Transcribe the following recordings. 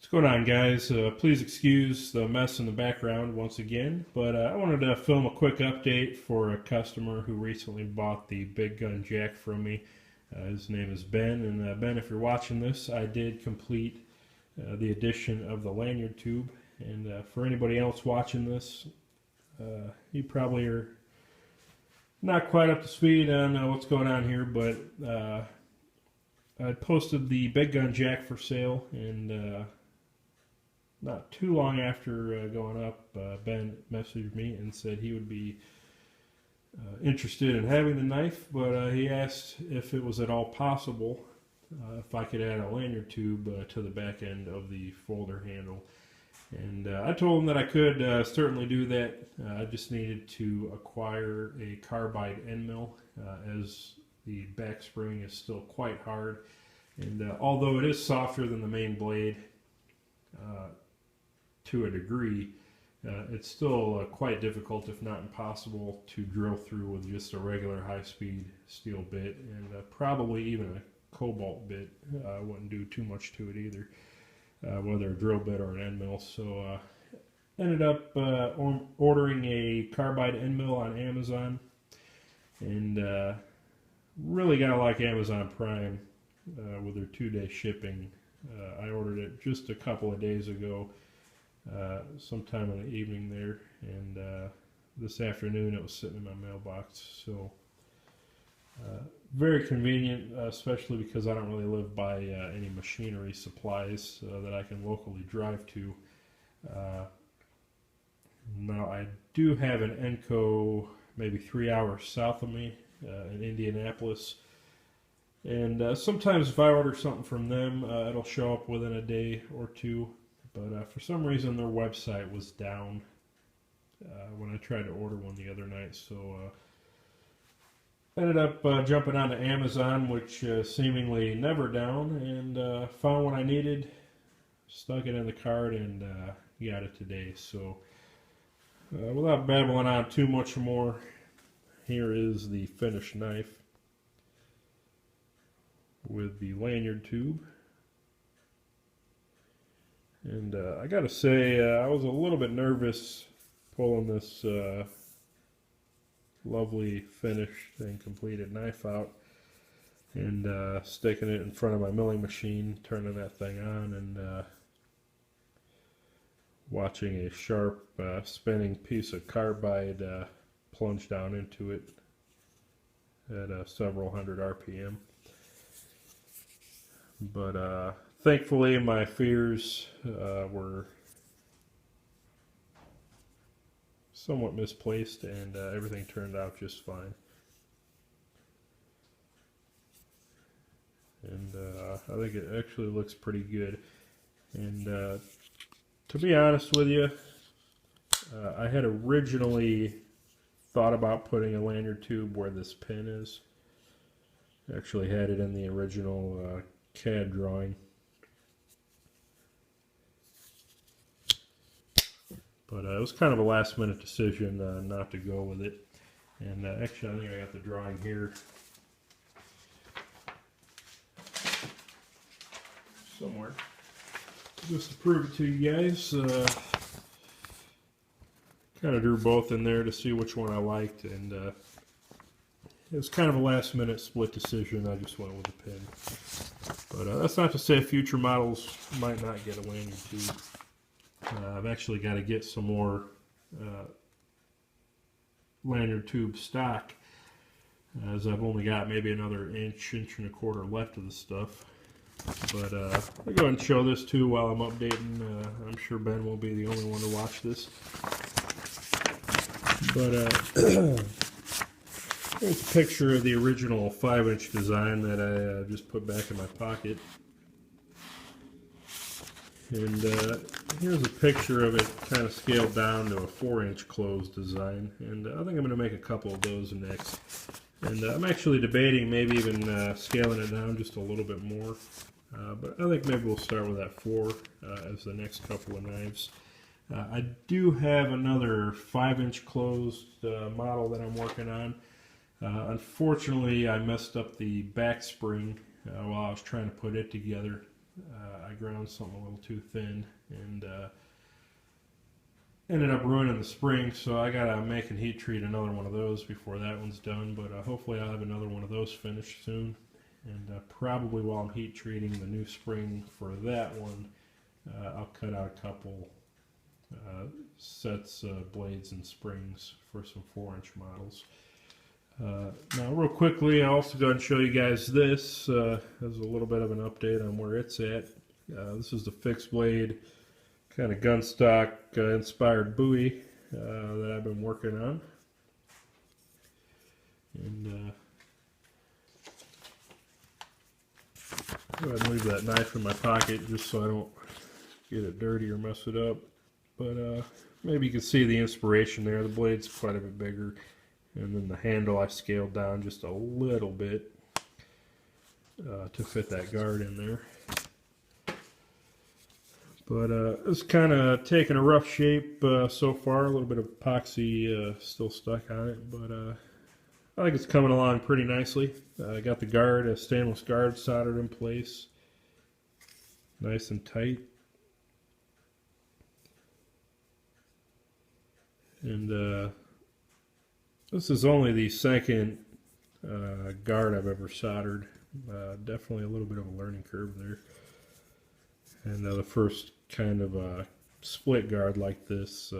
What's going on, guys? Please excuse the mess in the background once again, but I wanted to film a quick update for a customer who recently bought the big gun jack from me. His name is Ben, and Ben, if you're watching this, I did complete the addition of the lanyard tube, and for anybody else watching this, you probably are not quite up to speed on what's going on here, but I posted the big gun jack for sale, and not too long after going up, Ben messaged me and said he would be interested in having the knife, but he asked if it was at all possible if I could add a lanyard tube to the back end of the folder handle. And I told him that I could certainly do that. I just needed to acquire a carbide end mill, as the back spring is still quite hard. And although it is softer than the main blade, to a degree, it's still quite difficult, if not impossible, to drill through with just a regular high-speed steel bit, and probably even a cobalt bit wouldn't do too much to it either, whether a drill bit or an end mill. So ended up ordering a carbide end mill on Amazon, and really gotta like Amazon Prime with their 2-day shipping. I ordered it just a couple of days ago, sometime in the evening there, and this afternoon it was sitting in my mailbox. So very convenient, especially because I don't really live by any machinery supplies that I can locally drive to. Now I do have an Enco maybe 3 hours south of me in Indianapolis, and sometimes if I order something from them, it'll show up within a day or two. But for some reason their website was down when I tried to order one the other night. So ended up jumping onto Amazon, which seemingly never down, and found what I needed, stuck it in the cart, and got it today. So without babbling on too much more, here is the finished knife with the lanyard tube. And I gotta say, I was a little bit nervous pulling this lovely finished and completed knife out and sticking it in front of my milling machine, turning that thing on, and watching a sharp spinning piece of carbide plunge down into it at several hundred RPM. But thankfully, my fears were somewhat misplaced, and everything turned out just fine. And I think it actually looks pretty good. And to be honest with you, I had originally thought about putting a lanyard tube where this pin is. Actually had it in the original CAD drawing. But it was kind of a last minute decision not to go with it. And actually I think I got the drawing here somewhere, just to prove it to you guys. Kind of drew both in there to see which one I liked, and it was kind of a last minute split decision. I just went with the pin. But that's not to say future models might not get a lanyard tube. I've actually got to get some more lanyard tube stock, as I've only got maybe another inch and a quarter left of the stuff. But I'll go ahead and show this too while I'm updating. I'm sure Ben won't be the only one to watch this. But here's a picture of the original 5-inch design that I just put back in my pocket. And here's a picture of it kind of scaled down to a 4-inch closed design. And I think I'm going to make a couple of those next. And I'm actually debating maybe even scaling it down just a little bit more. But I think maybe we'll start with that 4 as the next couple of knives. I do have another 5-inch closed model that I'm working on. Unfortunately, I messed up the back spring while I was trying to put it together. I ground something a little too thin and ended up ruining the spring, so I gotta make and heat treat another one of those before that one's done, but hopefully I'll have another one of those finished soon. And probably while I'm heat treating the new spring for that one, I'll cut out a couple sets of blades and springs for some 4-inch models. Now real quickly, I'll also go ahead and show you guys this as a little bit of an update on where it's at. This is the fixed blade kind of gun stock inspired buoy that I've been working on. And go ahead and leave that knife in my pocket just so I don't get it dirty or mess it up. But maybe you can see the inspiration there. The blade's quite a bit bigger. And then the handle I scaled down just a little bit to fit that guard in there. But it's kind of taking a rough shape so far. A little bit of epoxy still stuck on it, but I think it's coming along pretty nicely. I got the guard, a stainless guard, soldered in place, nice and tight. And this is only the second guard I've ever soldered. Definitely a little bit of a learning curve there. And the first kind of split guard like this,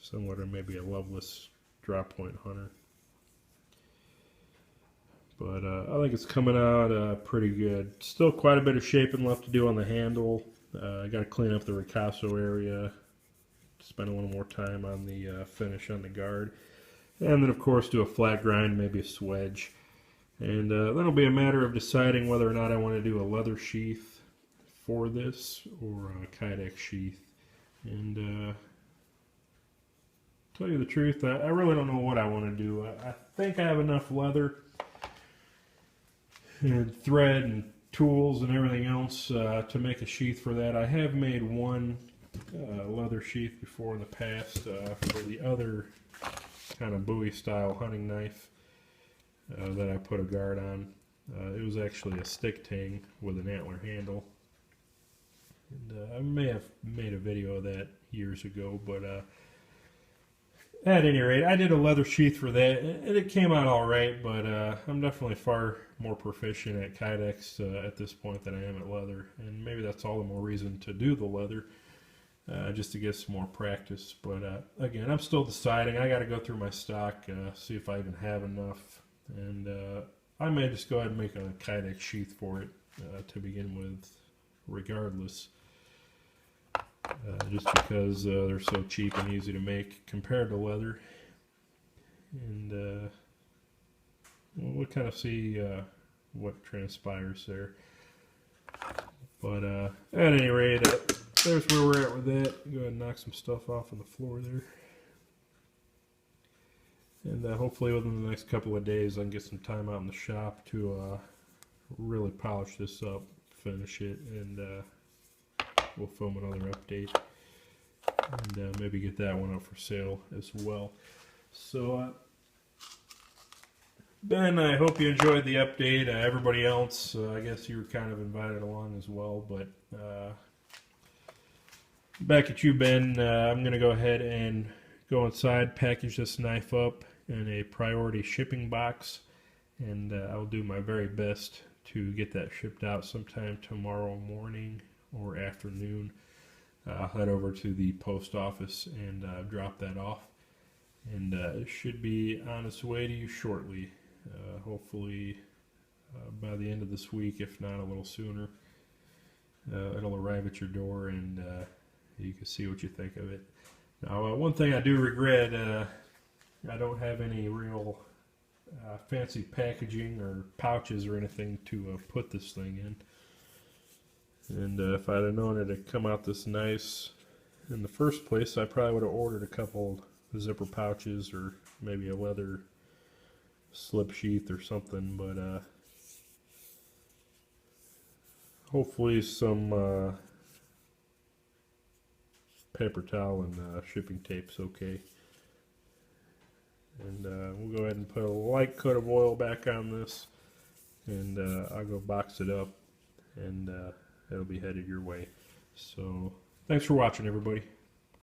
similar to maybe a Loveless drop point hunter. But I think it's coming out pretty good. Still quite a bit of shaping left to do on the handle. I got to clean up the ricasso area. Spend a little more time on the finish on the guard. And then of course do a flat grind, maybe a swedge. And that'll be a matter of deciding whether or not I want to do a leather sheath for this or a kydex sheath. And tell you the truth, I really don't know what I want to do. I think I have enough leather and thread and tools and everything else to make a sheath for that. I have made one leather sheath before in the past for the other kind of buoy style hunting knife that I put a guard on. It was actually a stick tang with an antler handle. And I may have made a video of that years ago, but at any rate, I did a leather sheath for that, and it came out alright, but I'm definitely far more proficient at kydex at this point than I am at leather, and maybe that's all the more reason to do the leather, just to get some more practice. But again, I'm still deciding. I got to go through my stock, see if I even have enough, and I may just go ahead and make a kydex sheath for it to begin with, regardless. Just because they're so cheap and easy to make compared to leather. And we'll kind of see what transpires there. But at any rate, there's where we're at with that. Go ahead and knock some stuff off on the floor there. And hopefully within the next couple of days I can get some time out in the shop to really polish this up, finish it, and we'll film another update and maybe get that one up for sale as well. So Ben, I hope you enjoyed the update. Everybody else, I guess you were kind of invited along as well, but back at you, Ben. I'm going to go ahead and go inside, package this knife up in a priority shipping box, and I'll do my very best to get that shipped out sometime tomorrow morning or afternoon. I'll head over to the post office and drop that off, and it should be on its way to you shortly, hopefully by the end of this week, if not a little sooner. It'll arrive at your door, and you can see what you think of it. Now, one thing I do regret, I don't have any real fancy packaging or pouches or anything to put this thing in. And if I'd have known it'd come out this nice in the first place, I probably would have ordered a couple zipper pouches or maybe a leather slip sheath or something. But hopefully some paper towel and shipping tape's okay. And we'll go ahead and put a light coat of oil back on this, and I'll go box it up and that'll be headed your way. So thanks for watching, everybody.